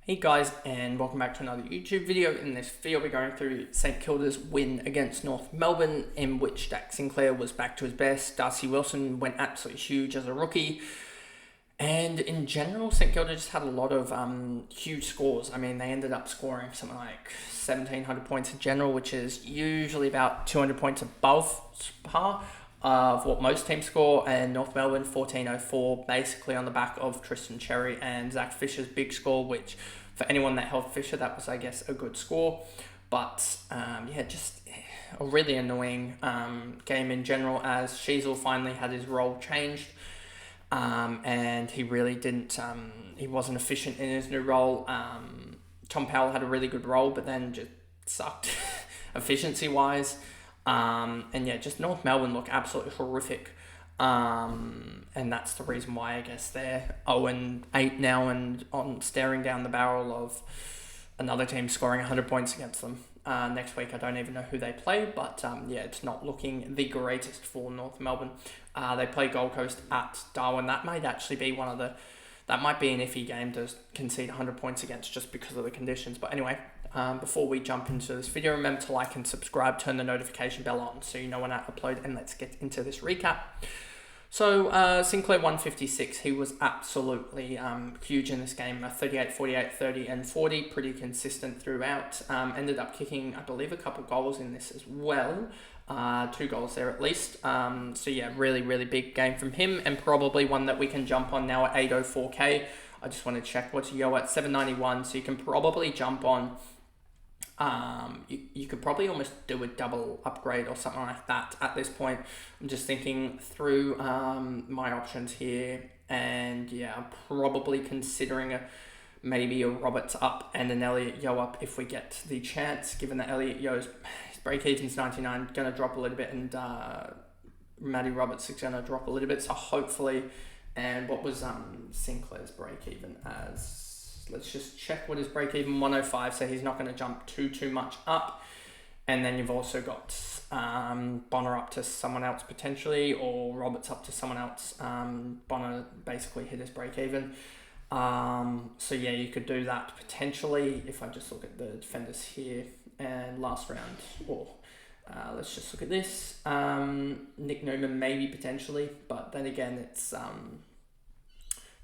Hey guys, and welcome back to another YouTube video. In this video we're going through St Kilda's win against North Melbourne, in which Jack Sinclair was back to his best. Darcy Wilson went absolutely huge as a rookie, and in general St Kilda just had a lot of huge scores. I mean, they ended up scoring something like 1,700 points in general, which is usually about 200 points above par of what most teams score, and North Melbourne 1404, basically on the back of Tristan Cherry and Zach Fisher's big score, which for anyone that held Fisher, that was, I guess, a good score. But just a really annoying game in general, as Sheasel finally had his role changed, and he really didn't, he wasn't efficient in his new role. Tom Powell had a really good role, but then just sucked efficiency-wise. Just North Melbourne look absolutely horrific. And that's the reason why I guess they're 0-8 now and on staring down the barrel of another team scoring 100 points against them. Next week, I don't even know who they play, but it's not looking the greatest for North Melbourne. They play Gold Coast at Darwin. That might actually be that might be an iffy game to concede 100 points against just because of the conditions. But anyway, before we jump into this video, remember to like and subscribe, turn the notification bell on so you know when I upload, and let's get into this recap. So Sinclair 156, he was absolutely huge in this game. 38, 48, 30 and 40, pretty consistent throughout. Ended up kicking, I believe, a couple goals in this as well. 2 goals there at least. Really, really big game from him, and probably one that we can jump on now at 804k. I just want to check what's Yo at 791, so you can probably jump on. You could probably almost do a double upgrade or something like that at this point. I'm just thinking through my options here, and I'm probably considering maybe a Roberts up and an Elliot Yo up if we get the chance, given that Elliot Yo's break even's 99, going to drop a little bit, and Matty Roberts is going to drop a little bit, so hopefully. And what was Sinclair's break even as? Let's just check what his break even, 105, so he's not going to jump too much up. And then you've also got Bonner up to someone else potentially, or Roberts up to someone else. Bonner basically hit his break even. You could do that potentially if I just look at the defenders here. And last round, let's just look at this. Nick Newman maybe potentially, but then again it's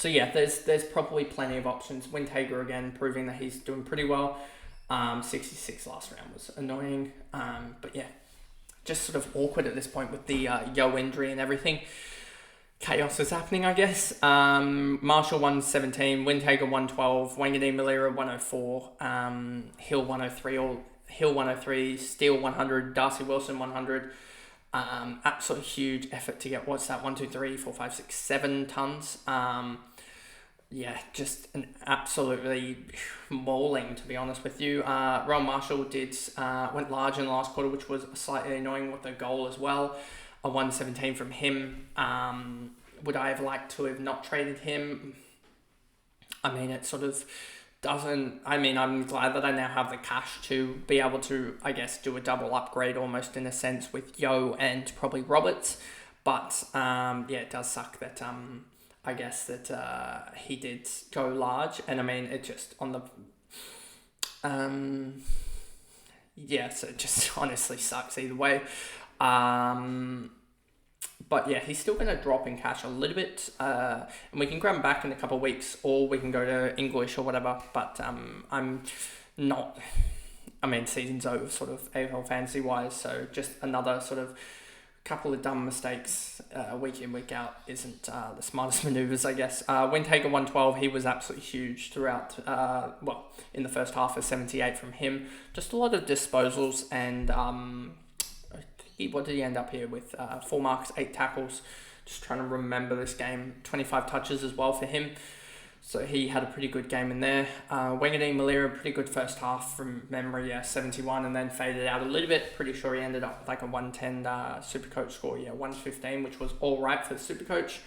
there's probably plenty of options. Windhager again proving that he's doing pretty well. 66 last round was annoying, just sort of awkward at this point with the Yo injury and everything. Chaos is happening, I guess. Marshall 117, Windhager 112, Wanganeen Malira 104, Hill 103, Steele 100, Darcy Wilson 100. Absolutely huge effort to get, what's that, 1, 2, 3, 4, 5, 6, 7 tons. Just an absolutely mauling, to be honest with you. Ron Marshall went large in the last quarter, which was slightly annoying with the goal as well. A 117 from him. Would I have liked to have not traded him? I mean, it sort of doesn't. I mean, I'm glad that I now have the cash to be able to, I guess, do a double upgrade almost in a sense with Yo and probably Roberts. But it does suck that I guess that he did go large, and I mean it just on the so it just honestly sucks either way. He's still going to drop in cash a little bit, and we can grab him back in a couple of weeks, or we can go to English or whatever, but I'm not, I mean, season's over sort of AFL fantasy wise, so just another sort of couple of dumb mistakes week in, week out isn't the smartest manoeuvres, I guess. Windhager 112, he was absolutely huge throughout, in the first half of 78 from him. Just a lot of disposals, and what did he end up here with? 4 marks, 8 tackles. Just trying to remember this game. 25 touches as well for him. So he had a pretty good game in there. Wanganeen Malira, pretty good first half from memory, 71, and then faded out a little bit. Pretty sure he ended up with like a 110 Supercoach score, 115, which was all right for the Supercoach.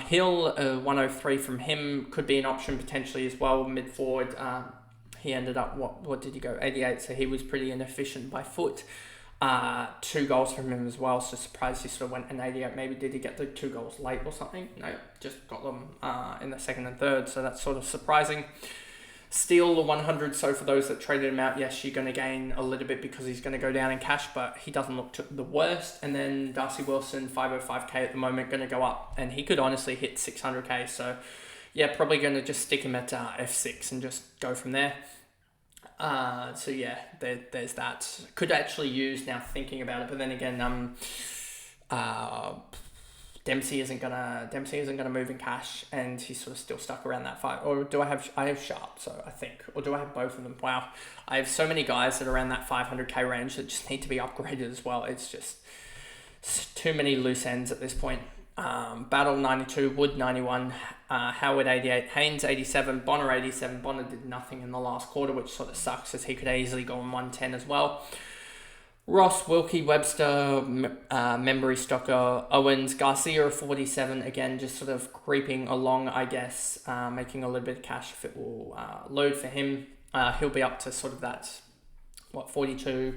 Hill, 103 from him, could be an option potentially as well, mid-forward. He ended up, what did he go, 88, so he was pretty inefficient by foot. 2 goals from him as well, so surprised he sort of went an 88. Maybe did he get the 2 goals late or something? No, just got them in the second and third, so that's sort of surprising. steal the 100. So for those that traded him out, yes, you're going to gain a little bit because he's going to go down in cash, but he doesn't look the worst. And then Darcy Wilson, 505k at the moment, going to go up, and he could honestly hit 600k. So yeah, probably going to just stick him at F6 and just go from there. So yeah, there's that. Could actually use, now thinking about it, but then again, Dempsey isn't gonna move in cash, and he's sort of still stuck around that 5. Or do I have Sharp? So I think, or do I have both of them? Wow, I have so many guys that are around that 500k range that just need to be upgraded as well. It's just too many loose ends at this point. Battle 92, Wood 91, Howard 88, Haynes 87, Bonner 87. Bonner did nothing in the last quarter, which sort of sucks as he could easily go on 110 as well. Ross, Wilkie, Webster, Membry, Stocker, Owens, Garcia 47, again, just sort of creeping along, I guess, making a little bit of cash if it will load for him. He'll be up to sort of that, 42,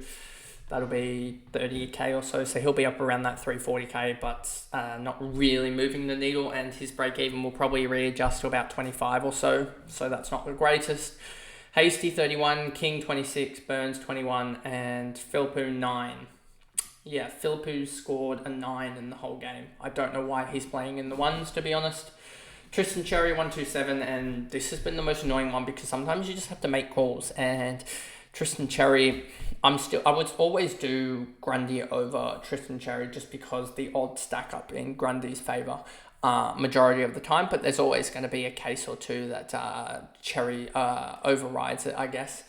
that'll be 30k or so he'll be up around that 340k, but not really moving the needle, and his break-even will probably readjust to about 25 or so that's not the greatest. Hasty 31, King 26, Burns 21, and Philpoo 9. Yeah, Philpoo scored a 9 in the whole game. I don't know why he's playing in the ones, to be honest. Tristan Cherry 127, and this has been the most annoying one because sometimes you just have to make calls. And Tristan Cherry, I would always do Grundy over Tristan Cherry just because the odds stack up in Grundy's favour. Majority of the time, but there's always going to be a case or two that Cherry overrides it, I guess,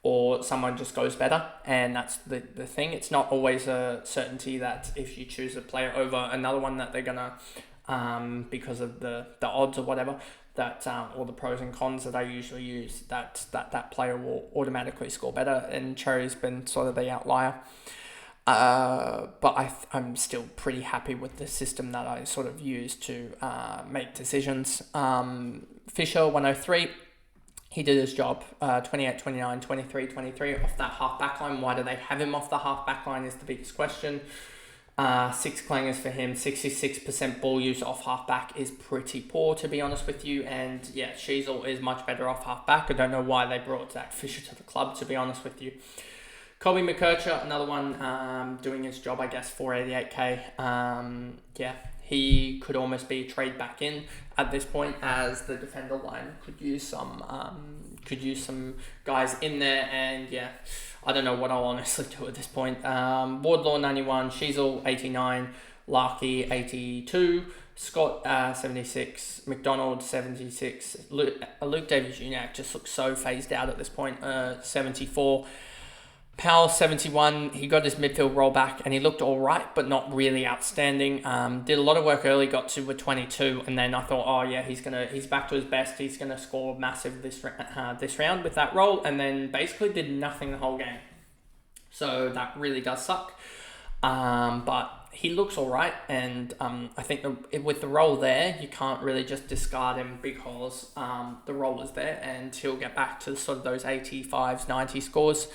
or someone just goes better, and that's the thing. It's not always a certainty that if you choose a player over another one that they're gonna because of the odds or whatever, that or the pros and cons that I usually use, that player will automatically score better, and Cherry's been sort of the outlier. But I'm still pretty happy with the system that I sort of use to make decisions. Fisher 103, he did his job. 28, 29, 23, 23 off that half back line. Why do they have him off the half back line is the biggest question. 6 clangers for him. 66% ball use off half back is pretty poor, to be honest with you. And yeah, Sheasel is much better off half back. I don't know why they brought Zach Fisher to the club, to be honest with you. Colby McKercher, another one doing his job, I guess, 488k. Yeah, he could almost be a trade back in at this point, as the defender line could use some guys in there, and yeah, I don't know what I'll honestly do at this point. Wardlaw 91, Sheasel 89, Larkey 82, Scott 76, McDonald 76, Luke Davies-Uniacke just looks so phased out at this point, 74. Powell 71, he got his midfield roll back and he looked all right, but not really outstanding. Did a lot of work early, got to a 22, and then I thought, oh yeah, he's back to his best. He's gonna score massive this round with that roll, and then basically did nothing the whole game. So that really does suck. But he looks all right, and I think with the roll there, you can't really just discard him because the roll is there, and he'll get back to sort of those 85s, 90 scores.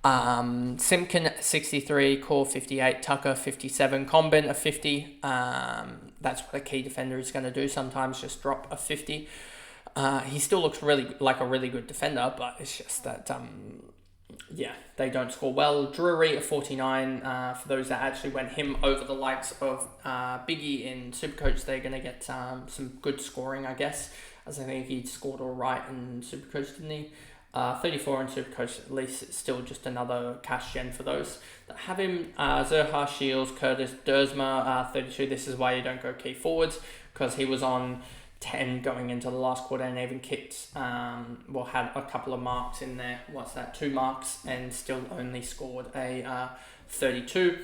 Simpkin 63, Core 58, Tucker 57, Combin a 50. That's what a key defender is going to do sometimes, just drop a 50. He still looks really like a really good defender, but it's just that yeah, they don't score well. Drury a 49. For those that actually went him over the likes of Biggie in Supercoach, they're going to get some good scoring, I guess, as I think he scored all right in Supercoach, didn't he? 34 in Supercoach, at least it's still just another cash gen for those that have him. Zerha, Shields, Curtis, Dersma, 32. This is why you don't go key forwards, because he was on 10 going into the last quarter and even kicked, had a couple of marks in there. 2 marks, and still only scored a 32.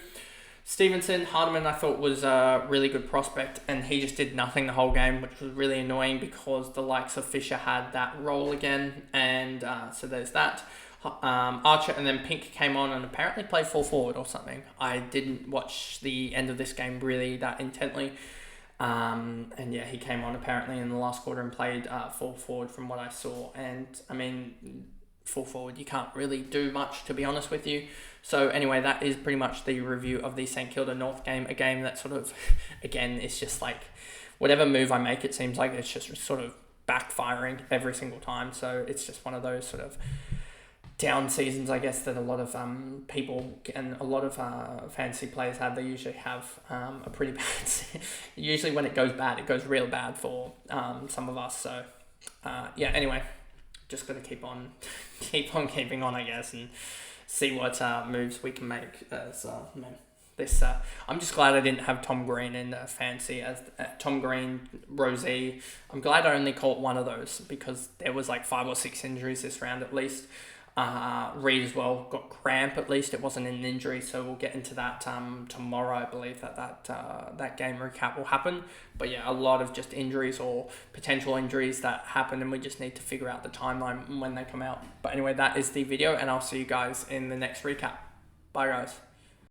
Stevenson, Hardiman, I thought was a really good prospect, and he just did nothing the whole game, which was really annoying because the likes of Fisher had that role again, and so there's that. Archer and then Pink came on and apparently played full forward or something. I didn't watch the end of this game really that intently, and yeah, he came on apparently in the last quarter and played full forward from what I saw, and I mean, full forward, you can't really do much, to be honest with you. So anyway, that is pretty much the review of the St Kilda North game, a game that sort of, again, it's just like, whatever move I make, it seems like it's just sort of backfiring every single time. So it's just one of those sort of down seasons, I guess, that a lot of people and a lot of fantasy players have. They usually have a pretty bad. Usually, when it goes bad, it goes real bad for some of us. So yeah. Anyway, just gotta keep on keeping on, I guess, and see what moves we can make as this. I'm just glad I didn't have Tom Green in fantasy as Tom Green, Rosie. I'm glad I only caught one of those because there was like 5 or 6 injuries this round at least. Reed as well got cramp, at least it wasn't an injury, so we'll get into that tomorrow. I believe that game recap will happen. But yeah, a lot of just injuries or potential injuries that happen, and we just need to figure out the timeline when they come out. But anyway, that is the video, and I'll see you guys in the next recap. Bye guys.